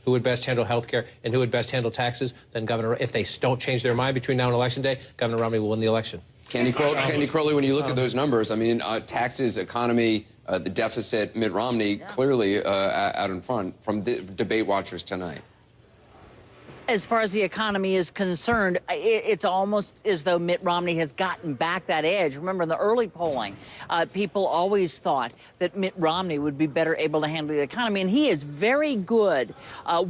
who would best handle health care and who would best handle taxes, then if they don't change their mind between now and Election Day, Governor Romney will win the election. Candy Crowley, when you look at those numbers, I mean, taxes, economy, the deficit, Mitt Romney clearly out in front from the debate watchers tonight. As far as the economy is concerned, it's almost as though Mitt Romney has gotten back that edge. Remember, in the early polling, people always thought that Mitt Romney would be better able to handle the economy, and he is very good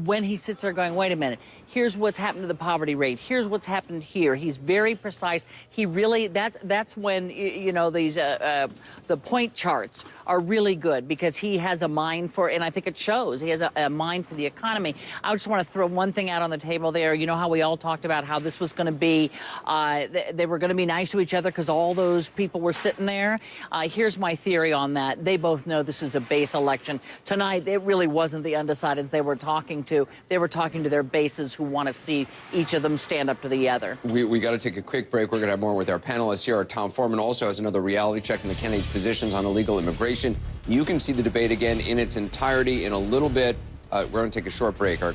when he sits there going, wait a minute, here's what's happened to the poverty rate, here's what's happened here. He's very precise. He really, that's when, you know, these the point charts are really good, because he has a mind for, and I think it shows, he has a mind for the economy. I just want to throw one thing out on the table there. You know how we all talked about how this was going to be, they were going to be nice to each other because all those people were sitting there? Here's my theory on that. They both know this is a base election. Tonight, it really wasn't the undecideds they were talking to. They were talking to their bases who want to see each of them stand up to the other. We got to take a quick break. We're going to have more with our panelists here. Tom Foreman also has another reality check in the candidates' positions on illegal immigration. You can see the debate again in its entirety in a little bit. We're going to take a short break. Our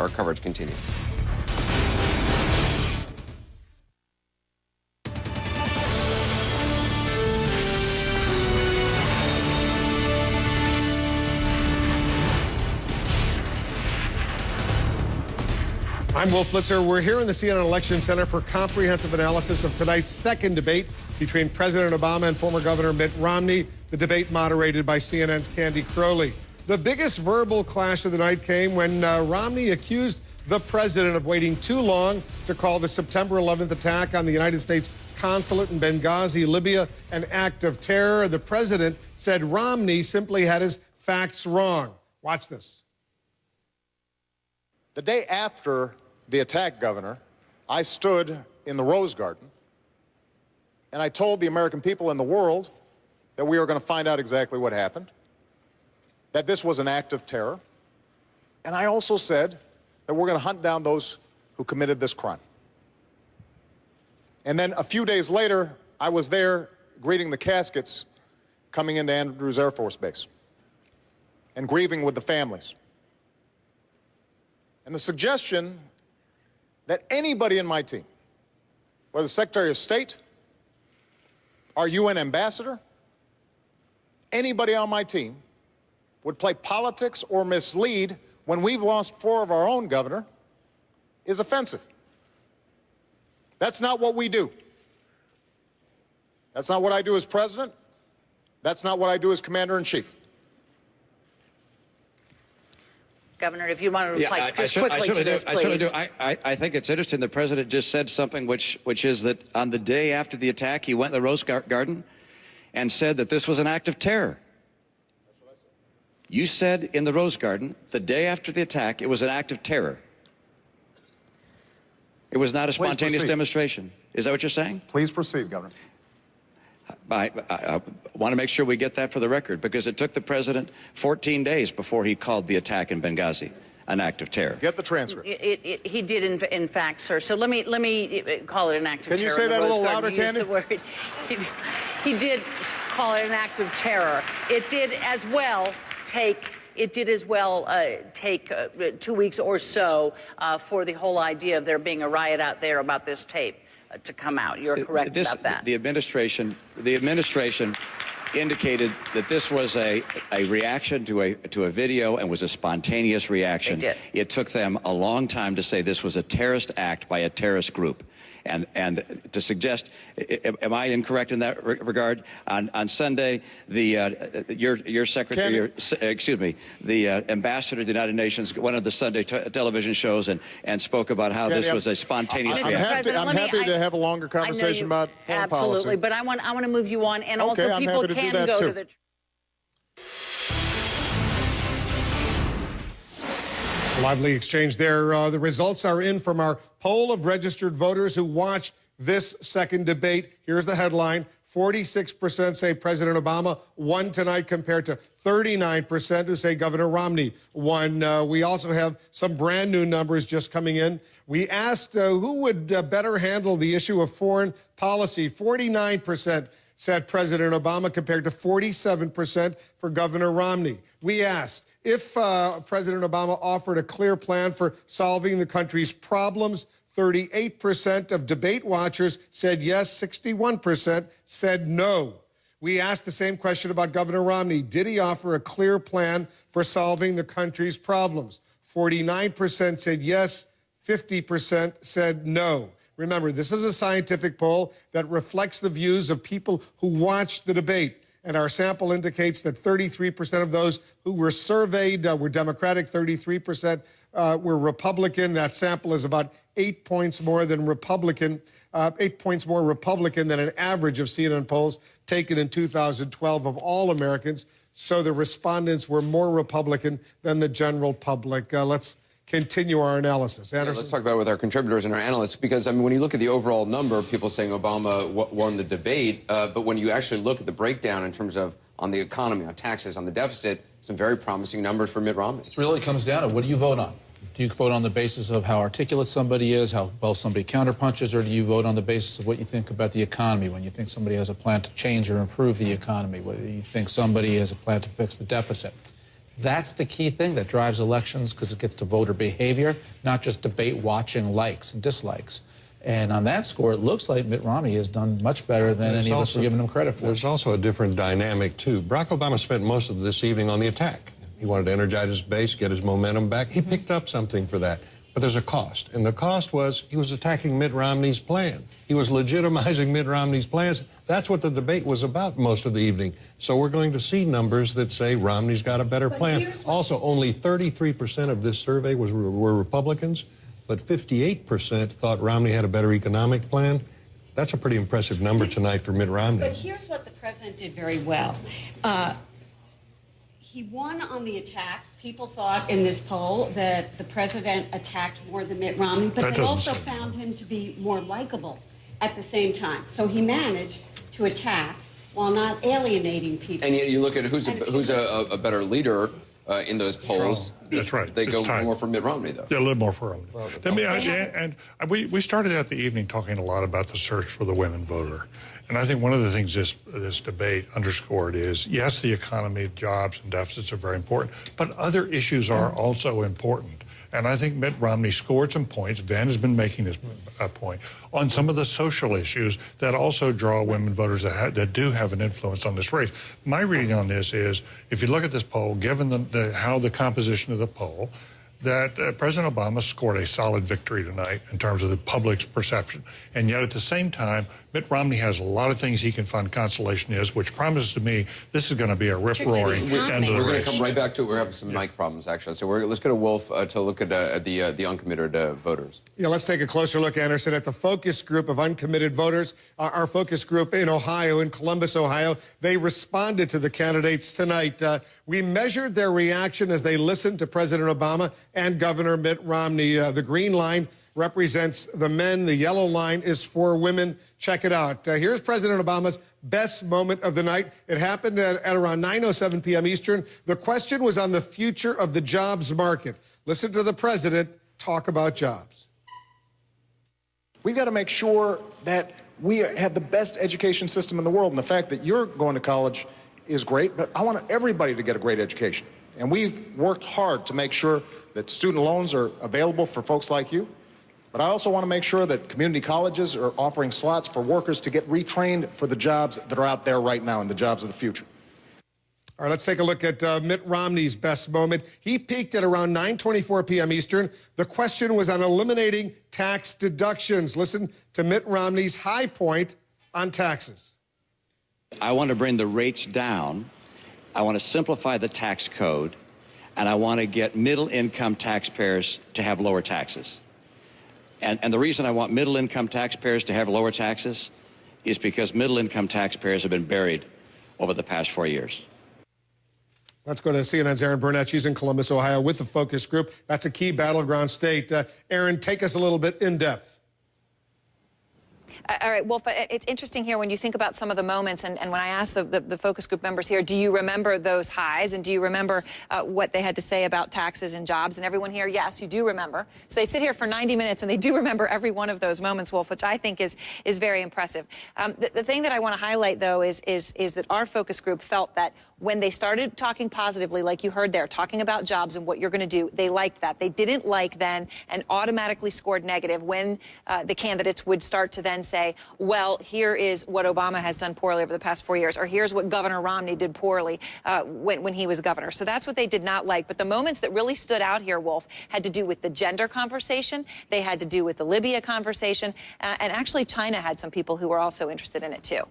coverage continues. I'm Wolf Blitzer. We're here in the CNN Election Center for comprehensive analysis of tonight's second debate between President Obama and former Governor Mitt Romney, the debate moderated by CNN's Candy Crowley. The biggest verbal clash of the night came when Romney accused the president of waiting too long to call the September 11th attack on the United States consulate in Benghazi, Libya, an act of terror. The president said Romney simply had his facts wrong. Watch this. The day after the attack, Governor, I stood in the Rose Garden and I told the American people and the world that we were going to find out exactly what happened, that this was an act of terror, and I also said that we're going to hunt down those who committed this crime. And then a few days later, I was there greeting the caskets coming into Andrews Air Force Base and grieving with the families. And the suggestion that anybody in my team, whether the Secretary of State, our UN ambassador, anybody on my team would play politics or mislead when we've lost 4 of our own, Governor, is offensive. That's not what we do. That's not what I do as president. That's not what I do as commander-in-chief. Governor, if you want to reply just quickly to this, please. I certainly do. I think it's interesting. The president just said something which is that on the day after the attack, he went to the Rose Garden and said that this was an act of terror. That's what I said. You said in the Rose Garden, the day after the attack, it was an act of terror. It was not a spontaneous demonstration. Is that what you're saying? Please proceed, Governor. I want to make sure we get that for the record, because it took the president 14 days before he called the attack in Benghazi an act of terror. Get the transcript. He did, in fact, sir. So let me call it an act of terror. Can you say that a little louder, Candy? He did call it an act of terror. It did as well take 2 weeks or so for the whole idea of there being a riot out there about this tape to come out. You're correct about that. The administration indicated that this was a reaction to a video and was a spontaneous reaction. They did. It took them a long time to say this was a terrorist act by a terrorist group. And to suggest, am I incorrect in that regard? On Sunday, your secretary, the ambassador of the United Nations went on the Sunday television shows and spoke about how this was a spontaneous reaction. I'm happy to have a longer conversation about foreign policy. Absolutely, but I want to move you on, and also people can go to the. Lively exchange there. The results are in from our poll of registered voters who watched this second debate. Here's the headline. 46% say President Obama won tonight compared to 39% who say Governor Romney won. We also have some brand new numbers just coming in. We asked who would better handle the issue of foreign policy. 49% said President Obama compared to 47% for Governor Romney. We asked, If President Obama offered a clear plan for solving the country's problems, 38% of debate watchers said yes, 61% said no. We asked the same question about Governor Romney. Did he offer a clear plan for solving the country's problems? 49% said yes, 50% said no. Remember, this is a scientific poll that reflects the views of people who watched the debate. And our sample indicates that 33% of those who were surveyed were Democratic, 33% were Republican. That sample is about 8 points more than Republican, 8 points more Republican than an average of CNN polls taken in 2012 of all Americans. So the respondents were more Republican than the general public. Let's continue our analysis. Anderson? Yeah, let's talk about it with our contributors and our analysts, because, I mean, when you look at the overall number, people saying Obama won the debate, but when you actually look at the breakdown in terms of on the economy, on taxes, on the deficit, some very promising numbers for Mitt Romney. It really comes down to what do you vote on? Do you vote on the basis of how articulate somebody is, how well somebody counterpunches, or do you vote on the basis of what you think about the economy, when you think somebody has a plan to change or improve the economy, whether you think somebody has a plan to fix the deficit? That's the key thing that drives elections, because it gets to voter behavior, not just debate watching likes and dislikes. And on that score, it looks like Mitt Romney has done much better than any of us are giving him credit for. There's also a different dynamic, too. Barack Obama spent most of this evening on the attack. He wanted to energize his base, get his momentum back. He picked up something for that. But there's a cost. And the cost was he was attacking Mitt Romney's plan. He was legitimizing Mitt Romney's plans. That's what the debate was about most of the evening. So we're going to see numbers that say Romney's got a better plan. Also, only 33% of this survey were Republicans, but 58% thought Romney had a better economic plan. That's a pretty impressive number tonight for Mitt Romney. But here's what the president did very well. He won on the attack. People thought in this poll that the president attacked more than Mitt Romney, but they also found him to be more likable at the same time. So he managed to attack while not alienating people. And yet you look at who's a better leader in those polls. That's right. They go more for Mitt Romney, though. Yeah, a little more for Romney. Well, we started out the evening talking a lot about the search for the women voter. And I think one of the things this debate underscored is, yes, the economy, jobs, and deficits are very important, but other issues are also important. And I think Mitt Romney scored some points. Van has been making this point on some of the social issues that also draw women voters that do have an influence on this race. My reading on this is, if you look at this poll, given how the composition of the poll, that President Obama scored a solid victory tonight in terms of the public's perception. And yet at the same time, Mitt Romney has a lot of things he can find consolation in, which promises to me this is going to be a rip-roaring end of the race. We're going to come right back to it. We're having some mic problems, actually. So let's go to Wolf to look at the uncommitted voters. Yeah, let's take a closer look, Anderson, at the focus group of uncommitted voters. Our focus group in Ohio, in Columbus, Ohio, they responded to the candidates tonight. We measured their reaction as they listened to President Obama and Governor Mitt Romney. The green line represents the men. The yellow line is for women. Check it out. Here's President Obama's best moment of the night. It happened at around 9:07 p.m. Eastern. The question was on the future of the jobs market. Listen to the president talk about jobs. We've got to make sure that we have the best education system in the world. And the fact that you're going to college is great, but I want everybody to get a great education. And we've worked hard to make sure that student loans are available for folks like you. But I also want to make sure that community colleges are offering slots for workers to get retrained for the jobs that are out there right now and the jobs of the future. All right, let's take a look at Mitt Romney's best moment. He peaked at around 9:24 p.m. Eastern. The question was on eliminating tax deductions. Listen to Mitt Romney's high point on taxes. I want to bring the rates down. I want to simplify the tax code, and I want to get middle-income taxpayers to have lower taxes. And the reason I want middle-income taxpayers to have lower taxes is because middle-income taxpayers have been buried over the past 4 years. Let's go to CNN's Aaron Burnett. She's in Columbus, Ohio, with the focus group. That's a key battleground state. Aaron, take us a little bit in depth. All right, Wolf, it's interesting here when you think about some of the moments, and when I asked the focus group members here, do you remember those highs, and do you remember what they had to say about taxes and jobs? And everyone here, yes, you do remember. So they sit here for 90 minutes, and they do remember every one of those moments, Wolf, which I think is very impressive. The thing that I want to highlight, though, is that our focus group felt that When they started talking positively, like you heard there, talking about jobs and what you're going to do, they liked that. They didn't like then and automatically scored negative when the candidates would start to then say, well, here is what Obama has done poorly over the past 4 years, or here's what Governor Romney did poorly when he was governor. So that's what they did not like. But the moments that really stood out here, Wolf, had to do with the gender conversation. They had to do with the Libya conversation. And actually, China had some people who were also interested in it, too.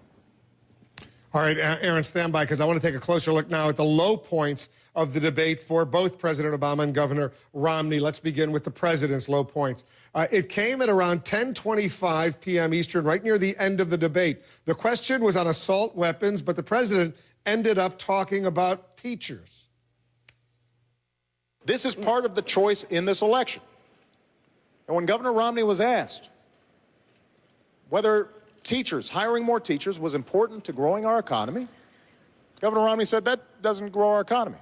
All right, Aaron, stand by, because I want to take a closer look now at the low points of the debate for both President Obama and Governor Romney. Let's begin with the president's low points. It came at around 10:25 p.m. Eastern, right near the end of the debate. The question was on assault weapons, but the president ended up talking about teachers. This is part of the choice in this election. And when Governor Romney was asked whether hiring more teachers was important to growing our economy, Governor Romney said that doesn't grow our economy.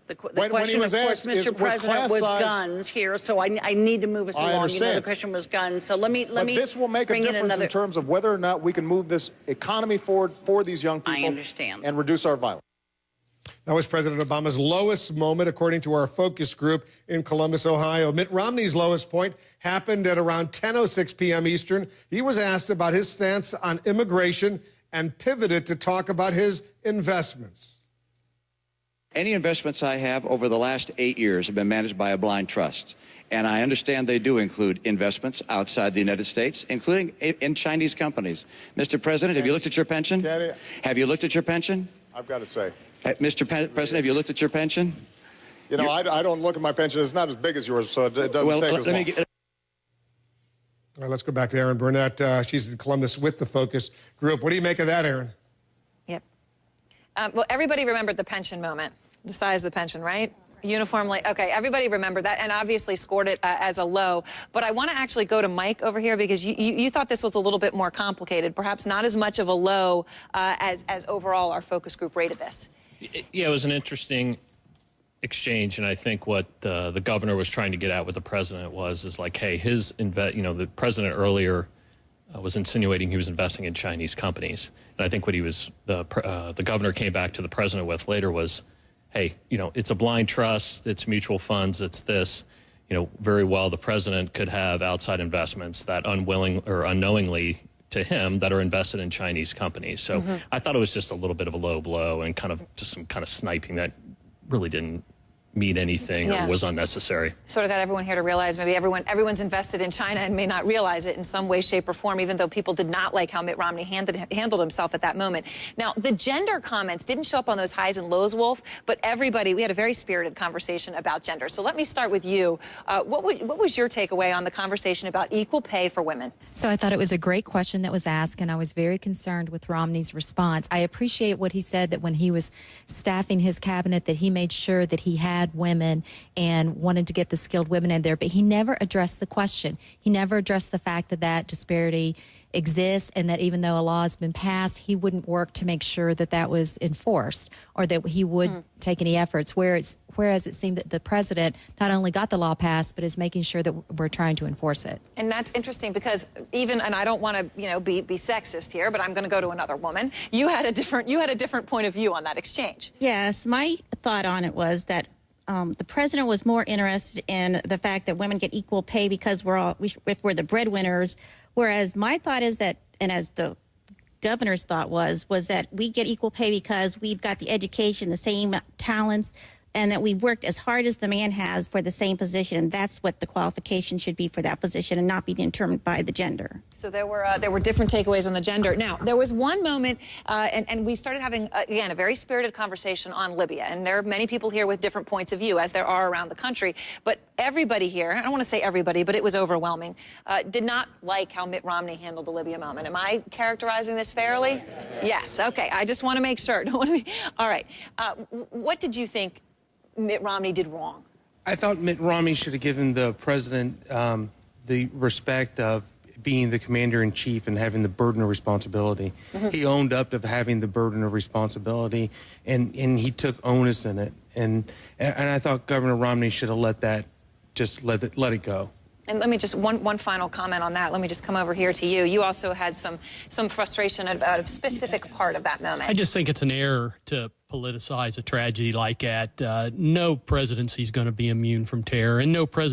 The question, of course, Mr. President, was guns here, so I need to move us along. Understand. You know, the question was guns, so let me. But this will make a difference in terms of whether or not we can move this economy forward for these young people. I understand. And reduce our violence. That was President Obama's lowest moment, according to our focus group in Columbus, Ohio. Mitt Romney's lowest point happened at around 10:06 p.m. Eastern. He was asked about his stance on immigration and pivoted to talk about his investments. Any investments I have over the last 8 years have been managed by a blind trust. And I understand they do include investments outside the United States, including in Chinese companies. Mr. President, have you looked at your pension? Have you looked at your pension? I've got to say. Mr. President, have you looked at your pension? You know, I don't look at my pension. It's not as big as yours, so it doesn't take as long. All right, let's go back to Erin Burnett. She's in Columbus with the focus group. What do you make of that, Erin? Yep. Well, everybody remembered the pension moment, the size of the pension, right? Uniformly. Okay, everybody remembered that and obviously scored it as a low. But I want to actually go to Mike over here because you thought this was a little bit more complicated, perhaps not as much of a low as overall our focus group rated this. Yeah, it was an interesting exchange, and I think what the governor was trying to get at with the president is like, hey, the president earlier was insinuating he was investing in Chinese companies, and I think what the governor came back to the president with later was, hey, it's a blind trust, it's mutual funds, it's this. Very well the president could have outside investments that unwilling or unknowingly to him that are invested in Chinese companies. So I thought it was just a little bit of a low blow and kind of just some kind of sniping that really didn't mean anything or was unnecessary. Sort of got everyone here to realize maybe everyone's invested in China and may not realize it in some way, shape, or form, even though people did not like how Mitt Romney handled himself at that moment. Now, the gender comments didn't show up on those highs and lows, Wolf, but we had a very spirited conversation about gender. So let me start with you. What was your takeaway on the conversation about equal pay for women? So I thought it was a great question that was asked, and I was very concerned with Romney's response. I appreciate what he said, that when he was staffing his cabinet, that he made sure that he had women and wanted to get the skilled women in there, but he never addressed the question. He never addressed the fact that disparity exists, and that even though a law has been passed, he wouldn't work to make sure that was enforced, or that he would take any efforts, whereas it seemed that the president not only got the law passed, but is making sure that we're trying to enforce it. And that's interesting because and I don't want to be sexist here, but I'm going to go to another woman. You had a different point of view on that exchange. Yes, my thought on it was that the president was more interested in the fact that women get equal pay because we're the breadwinners, whereas my thought is that, and as the governor's thought was that we get equal pay because we've got the education, the same talents, and that we've worked as hard as the man has for the same position, and that's what the qualification should be for that position, and not be determined by the gender. So there were different takeaways on the gender. Now, there was one moment, and we started having, again, a very spirited conversation on Libya, and there are many people here with different points of view, as there are around the country, but everybody here, I don't want to say everybody, but it was overwhelming, did not like how Mitt Romney handled the Libya moment. Am I characterizing this fairly? Yes. Okay. I just want to make sure. All right. What did you think Mitt Romney did wrong? I thought Mitt Romney should have given the president the respect of being the commander-in-chief and having the burden of responsibility. He owned up to having the burden of responsibility, and he took onus in it. And I thought Governor Romney should have let it go. And let me just, one final comment on that. Let me just come over here to you. You also had some frustration about a specific part of that moment. I just think it's an error to politicize a tragedy like that. No presidency is going to be immune from terror, and no president